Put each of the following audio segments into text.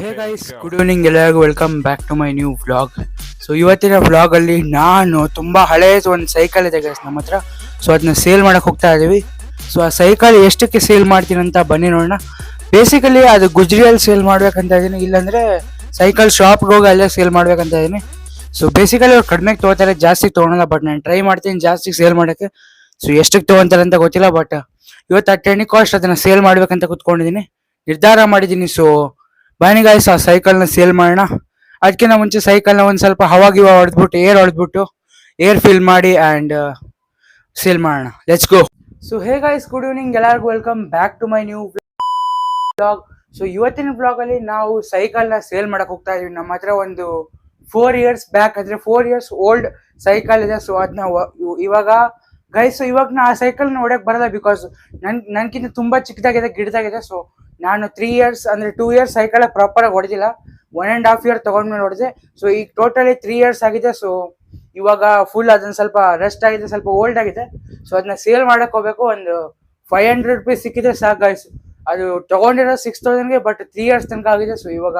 ಹೇ guys, good evening ಎಲ್ಲರಿಗೂ. Welcome back to my new vlog. So ಇವತ್ತಿನ ವ್ಲಾಗಲ್ಲಿ ನಾನು ತುಂಬ ಹಳೆಯದು ಒಂದು ಸೈಕಲ್ ಇದೆ ಗೈಸ್ ನಮ್ಮ ಹತ್ರ. ಸೊ ಅದನ್ನ ಸೇಲ್ ಮಾಡೋಕೆ ಹೋಗ್ತಾ ಇದ್ದೀವಿ. ಸೊ ಆ ಸೈಕಲ್ ಎಷ್ಟಕ್ಕೆ ಸೇಲ್ ಮಾಡ್ತೀನಿ ಅಂತ ಬನ್ನಿ ನೋಡೋಣ. ಬೇಸಿಕಲಿ ಅದು ಗುಜ್ರಿಯಲ್ಲಿ ಸೇಲ್ ಮಾಡ್ಬೇಕಂತ ಇದ್ದೀನಿ, ಇಲ್ಲಾಂದರೆ ಸೈಕಲ್ ಶಾಪ್ಗೆ ಹೋಗಿ ಅಲ್ಲೇ ಸೇಲ್ ಮಾಡ್ಬೇಕಂತ ಇದ್ದೀನಿ. ಸೊ ಬೇಸಿಕಲಿ ಅವ್ರು ಕಡಿಮೆಗೆ ತೊಗೋತಾರೆ, ಜಾಸ್ತಿ ತೊಗೊಳಲ್ಲ. ಬಟ್ ನಾನು ಟ್ರೈ ಮಾಡ್ತೀನಿ ಜಾಸ್ತಿ ಸೇಲ್ ಮಾಡೋಕ್ಕೆ. ಸೊ ಎಷ್ಟಕ್ಕೆ ತೊಗೊತಾರೆ ಅಂತ ಗೊತ್ತಿಲ್ಲ, ಬಟ್ ಇವತ್ತು ಆ ಟೆನ್ನಿ ಕಾಸ್ಟ್ ಅದನ್ನು ಸೇಲ್ ಮಾಡ್ಬೇಕಂತ ಕೂತ್ಕೊಂಡಿದ್ದೀನಿ, ನಿರ್ಧಾರ ಮಾಡಿದ್ದೀನಿ. ಸೊ ಬನ್ನಿ ಗಾಯ್ಸ್, ಆ ಸೈಕಲ್ನ ಸೇಲ್ ಮಾಡೋಣ. ಅದಕ್ಕಿಂತ ಮುಂಚೆ ಸೈಕಲ್ನ ಒಂದು ಸ್ವಲ್ಪ ಹವಾಗಿವ ಹೊಡೆದ್ಬಿಟ್ಟು ಏರ್ ಫಿಲ್ ಮಾಡಿ ಆ್ಯಂಡ್ ಸೇಲ್ ಮಾಡೋಣ. Let's go. So hey guys, good evening ಎಲ್ಲರಿಗೂ. Welcome back to my new vlog. So ಇವತ್ತಿನ ವ್ಲಾಗಲ್ಲಿ ನಾವು ಸೈಕಲ್ನ ಸೇಲ್ ಮಾಡಕ್ಕೆ ಹೋಗ್ತಾ ಇದೀವಿ. ನಮ್ಮ ಹತ್ರ ಒಂದು 4 years ಬ್ಯಾಕ್, ಅಂದರೆ 4 years ಓಲ್ಡ್ ಸೈಕಲ್ ಇದೆ. ಸೊ ಅದನ್ನ ಇವಾಗ ಗೈಸ್, ಇವಾಗ ನಾ ಆ ಸೈಕಲ್ನ ಹೊಡಕ್ಕೆ ಬರಲ್ಲ, ಬಿಕಾಸ್ ನನ್ಕಿಂತ ತುಂಬ ಚಿಕ್ಕದಾಗಿದೆ, ಗಿಡದಾಗಿದೆ. ಸೊ ನಾನು 3 years ಅಂದರೆ 2 years ಸೈಕಲ್ ಪ್ರಾಪರಾಗಿ ಹೊಡೆದಿಲ್ಲ, 1.5 year ತೊಗೊಂಡ್ಮೇಲೆ ಹೊಡೆದೆ. ಸೊ ಈಗ ಟೋಟಲಿ 3 years ಆಗಿದೆ. ಸೊ ಇವಾಗ ಫುಲ್ ಅದನ್ನು ಸ್ವಲ್ಪ ರೆಸ್ಟ್ ಆಗಿದೆ, ಸ್ವಲ್ಪ ಓಲ್ಡ್ ಆಗಿದೆ. ಸೊ ಅದನ್ನ ಸೇಲ್ ಮಾಡಕ್ಕೆ ಹೋಗ್ಬೇಕು. ಒಂದು 500 rupees ಸಿಕ್ಕಿದ್ರೆ ಸಾಕು ಗೈಸ್. ಅದು ತೊಗೊಂಡಿರೋ 6,000ಗೆ, ಬಟ್ 3 years ತನಕ ಆಗಿದೆ. ಸೊ ಇವಾಗ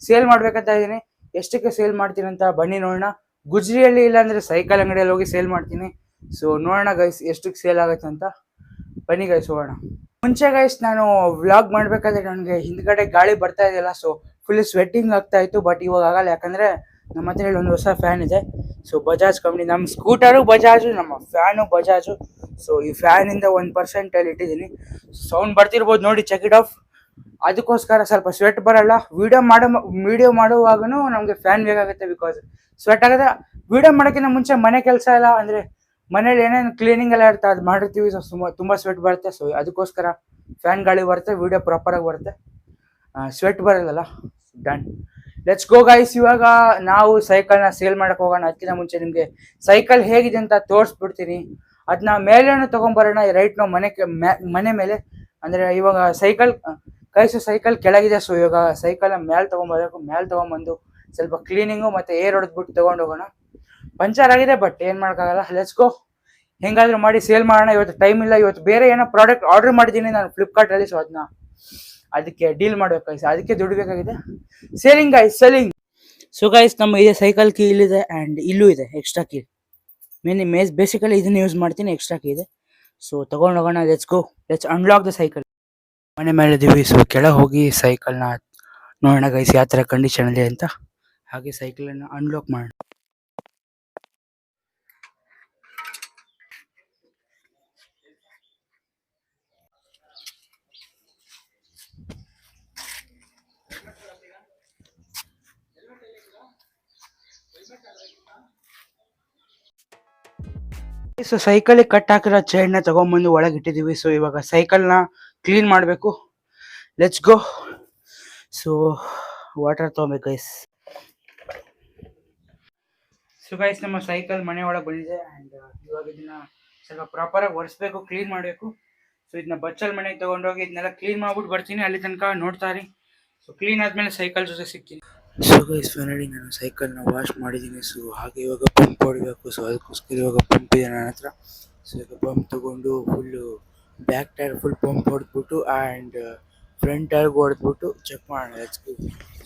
ಸೇಲ್ ಮಾಡ್ಬೇಕಂತ ಇದ್ದೀನಿ. ಎಷ್ಟಕ್ಕೆ ಸೇಲ್ ಮಾಡ್ತೀನಿ ಅಂತ ಬನ್ನಿ ನೋಡೋಣ. ಗುಜ್ರಿಯಲ್ಲಿ ಇಲ್ಲಾಂದರೆ ಸೈಕಲ್ ಅಂಗಡಿಯಲ್ಲಿ ಹೋಗಿ ಸೇಲ್ ಮಾಡ್ತೀನಿ. ಸೊ ನೋಡೋಣ ಗೈಸ್ ಎಷ್ಟಕ್ಕೆ ಸೇಲ್ ಆಗುತ್ತೆ ಅಂತ. ಬನ್ನಿ ಗೈಸ್ ಹೋಗೋಣ. ಮುಂಚೆ ಗೈಸ್ ನಾನು ವ್ಲಾಗ್ ಮಾಡಬೇಕಾದ್ರೆ ನನಗೆ ಹಿಂದ್ಗಡೆ ಗಾಳಿ ಬರ್ತಾ ಇದೆಯಲ್ಲ, ಸೊ ಫುಲ್ ಸ್ವೆಟ್ಟಿಂಗ್ ಆಗ್ತಾ ಇತ್ತು. ಬಟ್ ಇವಾಗ ಆಗಲ್ಲ, ಯಾಕಂದರೆ ನಮ್ಮ ಹತ್ರ ಒಂದು ಹೊಸ ಫ್ಯಾನ್ ಇದೆ. ಸೊ ಬಜಾಜ್ ಕಂಪ್ನಿ, ನಮ್ಮ ಸ್ಕೂಟರು ಬಜಾಜು, ನಮ್ಮ ಫ್ಯಾನು ಬಜಾಜು. ಸೊ ಈ ಫ್ಯಾನಿಂದ 1% ಅಲ್ಲಿ ಇಟ್ಟಿದ್ದೀನಿ. ಸೌಂಡ್ ಬರ್ತಿರ್ಬೋದು ನೋಡಿ, ಚೆಕ್ ಇಟ್ ಆಫ್. ಅದಕ್ಕೋಸ್ಕರ ಸ್ವಲ್ಪ ಸ್ವೆಟ್ ಬರಲ್ಲ. ವಿಡಿಯೋ ಮಾಡುವಾಗೂ ನಮಗೆ ಫ್ಯಾನ್ ಬೇಕಾಗುತ್ತೆ, ಬಿಕಾಸ್ ಸ್ವೆಟ್ ಆಗುತ್ತೆ. ವಿಡಿಯೋ ಮಾಡೋಕ್ಕಿಂತ ಮುಂಚೆ ಮನೆ ಕೆಲಸ ಎಲ್ಲ, ಅಂದರೆ ಮನೇಲಿ ಏನೇನು ಕ್ಲೀನಿಂಗ್ ಎಲ್ಲ ಇರುತ್ತೆ ಅದು ಮಾಡಿರ್ತೀವಿ. ಸೊ ತುಂಬ ಸ್ವೆಟ್ ಬರುತ್ತೆ. ಸೊ ಅದಕ್ಕೋಸ್ಕರ ಫ್ಯಾನ್ ಗಾಳಿ ಬರುತ್ತೆ, ವಿಡಿಯೋ ಪ್ರಾಪರಾಗಿ ಬರುತ್ತೆ, ಸ್ವೆಟ್ ಬರಲ್ಲ. Done, let's go guys. ಇವಾಗ ನಾವು ಸೈಕಲ್ನ ಸೇಲ್ ಮಾಡೋಕೆ ಹೋಗೋಣ. ಅದಕ್ಕಿಂತ ಮುಂಚೆ ನಿಮಗೆ ಸೈಕಲ್ ಹೇಗಿದೆ ಅಂತ ತೋರಿಸ್ಬಿಡ್ತೀನಿ. ಅದನ್ನ ಮೇಲೇನು ತೊಗೊಂಬರೋಣ, ರೈಟ್ ನಾವು ಮನೆ ಮೇಲೆ. ಅಂದರೆ ಇವಾಗ ಸೈಕಲ್ ಕೆಳಗಿದೆ. ಸೊ ಇವಾಗ ಸೈಕಲ್ನ ಮೇಲೆ ತೊಗೊಂಬರ್ಬೇಕು. ಮೇಲೆ ತೊಗೊಂಬಂದು ಸ್ವಲ್ಪ ಕ್ಲೀನಿಂಗು ಮತ್ತು ಏರ್ ಹೊಡೆದ್ಬಿಟ್ಟು ತೊಗೊಂಡು ಹೋಗೋಣ. ಪಂಚರ್ ಆಗಿದೆ, ಬಟ್ ಏನು ಮಾಡೋಕ್ಕಾಗಲ್ಲ. Let's go. ಹೆಂಗಾದ್ರೂ ಮಾಡಿ ಸೇಲ್ ಮಾಡೋಣ. ಇವತ್ತು ಟೈಮ್ ಇಲ್ಲ. ಇವತ್ತು ಬೇರೆ ಏನೋ ಪ್ರಾಡಕ್ಟ್ ಆರ್ಡರ್ ಮಾಡಿದ್ದೀನಿ ನಾನು ಫ್ಲಿಪ್ಕಾರ್ಟಲ್ಲಿ. ಸೊ ಅದಕ್ಕೆ ಡೀಲ್ ಮಾಡಬೇಕು ಗೈಸ್, ಅದಕ್ಕೆ ದುಡ್ಡು ಬೇಕಾಗಿದೆ. Sailing guys, selling. So guys, ನಮ್ಮ ಇದೆ ಸೈಕಲ್ ಕೀ ಇಲ್ಲಿದೆ, ಆ್ಯಂಡ್ ಇಲ್ಲೂ ಇದೆ ಎಕ್ಸ್ಟ್ರಾ ಕೀ. ಬೇಸಿಕಲಿ ಇದನ್ನು ಯೂಸ್ ಮಾಡ್ತೀನಿ, ಎಕ್ಸ್ಟ್ರಾ ಕೀ ಇದೆ. ಸೊ ತೊಗೊಂಡು ಹೋಗೋಣ. Let's go, let's unlock the cycle. ಮನೆ ಮೇಲೆ ಇದ್ದೀವಿ. ಸೊ ಕೆಳಗೆ ಹೋಗಿ ಸೈಕಲ್ನ ನೋಡೋಣ ಗೈಸ್ ಯಾವ ಥರ ಕಂಡೀಷನ್ ಇದೆ ಅಂತ. ಹಾಗೆ ಸೈಕಲನ್ನು ಅನ್ಲಾಕ್ ಮಾಡೋಣ. ಸೊ ಸೈಕಲಿಗೆ ಕಟ್ ಹಾಕಿರೋ ಚೈನ್ನ ತಗೊಂಬಂದು ಒಳಗೆ ಇಟ್ಟಿದ್ದೀವಿ. ಸೊ ಇವಾಗ ಸೈಕಲ್ನ ಕ್ಲೀನ್ ಮಾಡಬೇಕು. Let's go. ಸೊ ವಾಟರ್ ತೊಗೊಬೇಕು ಗೈಸ್. ಸೊ ಗೈಸ್, ನಮ್ಮ ಸೈಕಲ್ ಮನೆ ಒಳಗೆ ಬಂದಿದೆ, ಆ್ಯಂಡ್ ಇವಾಗ ಇದನ್ನ ಸ್ವಲ್ಪ ಪ್ರಾಪರಾಗಿ ಒರೆಸ್ಬೇಕು, ಕ್ಲೀನ್ ಮಾಡಬೇಕು. ಸೊ ಇದನ್ನ ಬಚ್ಚಲ್ ಮನೆಗೆ ತೊಗೊಂಡೋಗಿ ಇದನ್ನೆಲ್ಲ ಕ್ಲೀನ್ ಮಾಡ್ಬಿಟ್ಟು ಬರ್ತೀನಿ. ಅಲ್ಲಿ ತನಕ ನೋಡ್ತಾರೆ. ಸೊ ಕ್ಲೀನ್ ಆದಮೇಲೆ ಸೈಕಲ್ ಜೊತೆ ಸಿಗ್ತೀನಿ. ಸೊ ಗೈಸ್, ಫೈನಲಿ ನಾನು ಸೈಕಲ್ನ ವಾಶ್ ಮಾಡಿದ್ದೀನಿ. ಸೊ ಹಾಗೆ ಇವಾಗ ಪಂಪ್ ಹೊಡಬೇಕು. ಸೊ ಅದಕ್ಕೋಸ್ಕರ ಇವಾಗ ಪಂಪ್ ಇದೆ ನನ್ನ ಹತ್ರ. ಸೊ ಈಗ ಪಂಪ್ ತೊಗೊಂಡು full back tyre full pump ಹೊಡೆದ್ಬಿಟ್ಟು ಆ್ಯಂಡ್ ಫ್ರಂಟ್ ಟೈರ್ಗೆ ಹೊಡೆದ್ಬಿಟ್ಟು ಚೆಕ್ ಮಾಡೋಣ.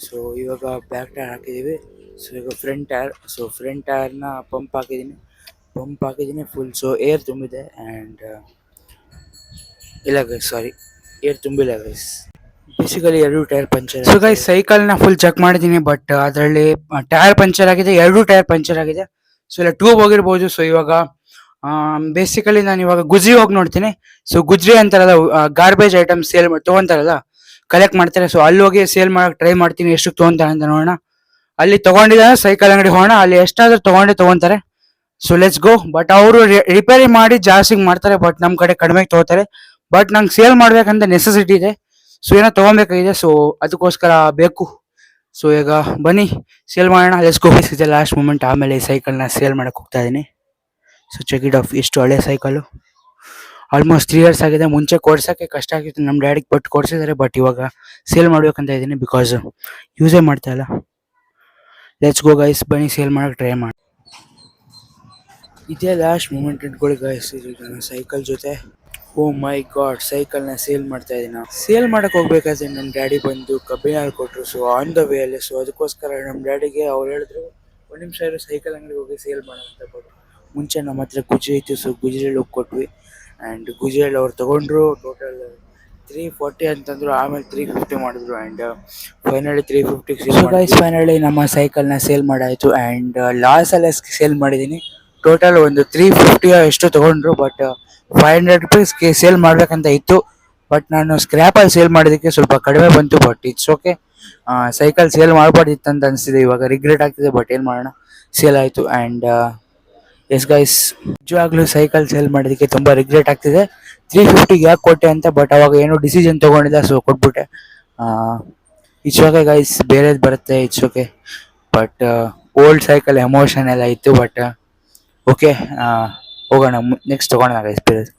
ಸೊ ಇವಾಗ ಬ್ಯಾಕ್ ಟೈರ್ ಹಾಕಿದ್ದೀವಿ. ಸೊ ಈಗ ಫ್ರಂಟ್ ಟೈರ್ನ ಪಂಪ್ ಹಾಕಿದ್ದೀನಿ ಫುಲ್. ಸೊ ಏರ್ ತುಂಬಿದೆ, ಆ್ಯಂಡ್ ಇಲ್ಲ ಗೈಸ್, ಸಾರಿ, ಏರ್ ತುಂಬಿಲ್ಲ guys. Basically 2 tyre puncture. So guys, ಸೈಕಲ್ನ ಫುಲ್ ಚೆಕ್ ಮಾಡಿದ್ದೀನಿ, ಬಟ್ ಅದರಲ್ಲಿ ಟೈರ್ ಪಂಚರ್ ಆಗಿದೆ, 2 ಟೈರ್ ಪಂಚರ್ ಆಗಿದೆ. ಸೊ ಇಲ್ಲ ಟ್ಯೂಬ್ ಹೋಗಿರ್ಬೋದು. ಸೊ ಇವಾಗ ಬೇಸಿಕಲಿ ನಾನು ಇವಾಗ ಗುಜ್ರಿ ಹೋಗಿ ನೋಡ್ತೀನಿ. ಸೊ ಗುಜ್ರಿ ಅಂತಾರಲ್ಲ, ಗಾರ್ಬೇಜ್ ಐಟಮ್ ಸೇಲ್ ತೊಗೊತಾರಲ್ಲ, ಕಲೆಕ್ಟ್ ಮಾಡ್ತಾರೆ. ಸೊ ಅಲ್ಲಿ ಹೋಗಿ ಸೇಲ್ ಮಾಡೋಕೆ ಟ್ರೈ ಮಾಡ್ತೀನಿ, ಎಷ್ಟಕ್ಕೆ ತೊಗೊತಾರೆ ಅಂತ ನೋಡೋಣ. ಅಲ್ಲಿ ತೊಗೊಂಡಿದ್ದಾರೆ ಸೈಕಲ್ ಅಂಗಡಿ ಹೋಗೋಣ, ಅಲ್ಲಿ ಎಷ್ಟಾದ್ರೂ ತೊಗೊತಾರೆ. So let's go. ಬಟ್ ಅವರು ರಿಪೇರಿ ಮಾಡಿ ಜಾಸ್ತಿಗೆ ಮಾಡ್ತಾರೆ, ಬಟ್ ನಮ್ಮ ಕಡೆ ಕಡಿಮೆಗೆ ತೊಗೋತಾರೆ. ಬಟ್ ನಂಗೆ ಸೇಲ್ ಮಾಡ್ಬೇಕಂತ ನೆಸೆಸಿಟಿ ಇದೆ. ಸೊ ಏನೋ ತೊಗೊಬೇಕಾಗಿದೆ. ಸೊ ಅದಕ್ಕೋಸ್ಕರ ಬೇಕು. ಸೊ ಈಗ ಬನ್ನಿ ಸೇಲ್ ಮಾಡೋಣ. ಲೆಟ್ಸ್ ಗೋ. ಇದೆ ಲಾಸ್ಟ್ ಮೂಮೆಂಟ್. ಆಮೇಲೆ ಈ ಸೈಕಲ್ನ ಸೇಲ್ ಮಾಡೋಕೆ ಹೋಗ್ತಾ ಇದ್ದೀನಿ. So check it off. ಎಷ್ಟು ಹಳೆ ಸೈಕಲು, ಆಲ್ಮೋಸ್ಟ್ 3 years ಆಗಿದೆ. ಮುಂಚೆ ಕೊಡ್ಸೋಕ್ಕೆ ಕಷ್ಟ ಆಗಿತ್ತು ನಮ್ಮ ಡ್ಯಾಡಿಗೆ, ಬಟ್ ಕೊಡಿಸಿದ್ದಾರೆ. ಬಟ್ ಇವಾಗ ಸೇಲ್ ಮಾಡಬೇಕಂತ ಇದ್ದೀನಿ, ಬಿಕಾಸ್ ಯೂಸೇ ಮಾಡ್ತಾ ಇಲ್ಲ. ಲೆಟ್ಸ್ ಗೋ ಗೈಸ್, ಬನ್ನಿ ಸೇಲ್ ಮಾಡೋಕೆ ಟ್ರೈ ಮಾಡಿ. ಇದೇ ಲಾಸ್ಟ್ ಮೂಮೆಂಟ್ ಇಟ್ಕೊಳ್ಳಿ ಗೈಸ್. ಇದು ನನ್ನ ಸೈಕಲ್ ಜೊತೆ ಓ ಮೈ ಗಾಡ್, ಸೈಕಲ್ನ ಸೇಲ್ ಮಾಡ್ತಾ ಇದ್ದೀನ. ಸೇಲ್ ಮಾಡಕ್ ಹೋಗ್ಬೇಕಾದ್ರೆ ನಮ್ಮ ಡ್ಯಾಡಿ ಬಂದು ಕಬ್ಬಿನ ಹಾಲು ಕೊಟ್ಟರು. ಸೊ ಆನ್ ದ ವೇ ಅಲ್ಲಿ, ಸೊ ಅದಕ್ಕೋಸ್ಕರ ನಮ್ಮ ಡ್ಯಾಡಿಗೆ ಅವ್ರು ಹೇಳಿದ್ರು ಒಂದು ನಿಮಿಷ ಇರೋ, ಸೈಕಲ್ ಅಂಗಡಿಗೆ ಹೋಗಿ ಸೇಲ್ ಮಾಡೋಣ ಅಂತ ಕೊಟ್ಟರು. ಮುಂಚೆ ನಮ್ಮ ಹತ್ರ ಗುಜ್ರಿ ಇತ್ತು, ಸೊ ಗುಜ್ರಿಯಲ್ಲಿ ಹೋಗಿ ಕೊಟ್ವಿ. ಆ್ಯಂಡ್ ಗುಜ್ರಿಯಲ್ಲಿ ಅವ್ರು ತೊಗೊಂಡ್ರು. ಟೋಟಲ್ 340 ಅಂತಂದ್ರು, ಆಮೇಲೆ 350 ಮಾಡಿದ್ರು. ಆ್ಯಂಡ್ ಫೈನಲಿ 350 ಫೈನಲಿ ನಮ್ಮ ಸೈಕಲ್ನ ಸೇಲ್ ಮಾಡಾಯಿತು. ಆ್ಯಂಡ್ ಲಾಸಲ್ಲಿ ಸೇಲ್ ಮಾಡಿದ್ದೀನಿ. ಟೋಟಲ್ ಒಂದು 350 ಎಷ್ಟು ತೊಗೊಂಡ್ರು. ಬಟ್ 500 ರುಪೀಸ್ಗೆ ಸೇಲ್ ಮಾಡಬೇಕಂತ ಇತ್ತು. ಬಟ್ ನಾನು ಸ್ಕ್ರ್ಯಾಪಲ್ಲಿ ಸೇಲ್ ಮಾಡೋದಕ್ಕೆ ಸ್ವಲ್ಪ ಕಡಿಮೆ ಬಂತು. But it's okay. Cycle sale ಮಾಡಬಾರ್ದಿತ್ತು ಅಂತ ಅನಿಸ್ತಿದೆ ಇವಾಗ, ರಿಗ್ರೆಟ್ ಆಗ್ತಿದೆ. ಬಟ್ ಏನು ಮಾಡೋಣ, ಸೇಲ್ ಆಯಿತು. ಆ್ಯಂಡ್ ಎಸ್ ಗೈಸ್, ನಿಜವಾಗ್ಲೂ ಸೈಕಲ್ ಸೇಲ್ ಮಾಡೋದಕ್ಕೆ ತುಂಬ ರಿಗ್ರೆಟ್ ಆಗ್ತಿದೆ. 350 ಯಾಕೆ ಕೊಟ್ಟೆ ಅಂತ. ಬಟ್ ಅವಾಗ ಏನೋ ಡಿಸಿಷನ್ ತೊಗೊಂಡಿದ್ದೆ, ಸೊ ಕೊಟ್ಬಿಟ್ಟೆ. ಇಟ್ಸ್ ಓಕೆ ಗೈಸ್, ಬೇರೆದು ಬರುತ್ತೆ, it's okay. But old cycle emotion ಎಲ್ಲ ಇತ್ತು. ಬಟ್ ಓಕೆ, ಹೋಗೋಣ, ನೆಕ್ಸ್ಟ್ ತೊಗೊಳೋಣ ಗೈಸ್ ಬೇರೆದು.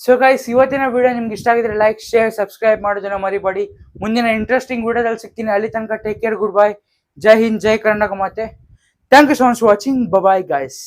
ಸೊ ಗೈಸ್, ಇವತ್ತಿನ ವಿಡಿಯೋ ನಿಮ್ಗೆ ಇಷ್ಟ ಆಗಿದ್ರೆ ಲೈಕ್, ಶೇರ್, ಸಬ್ಸ್ಕ್ರೈಬ್ ಮಾಡೋದನ್ನ ಮರಿಬೇಡಿ. ಮುಂದಿನ ಇಂಟ್ರೆಸ್ಟಿಂಗ್ ವಿಡಿಯೋದಲ್ಲಿ ಸಿಗ್ತೀನಿ. ಅಲ್ಲಿ ತನಕ ಟೇಕ್ ಕೇರ್, ಗುಡ್ ಬೈ. ಜೈ ಹಿಂದ್, ಜೈ ಕರ್ನಾಟಕ ಮಾತೆ. Thank you so much for watching. Bye guys.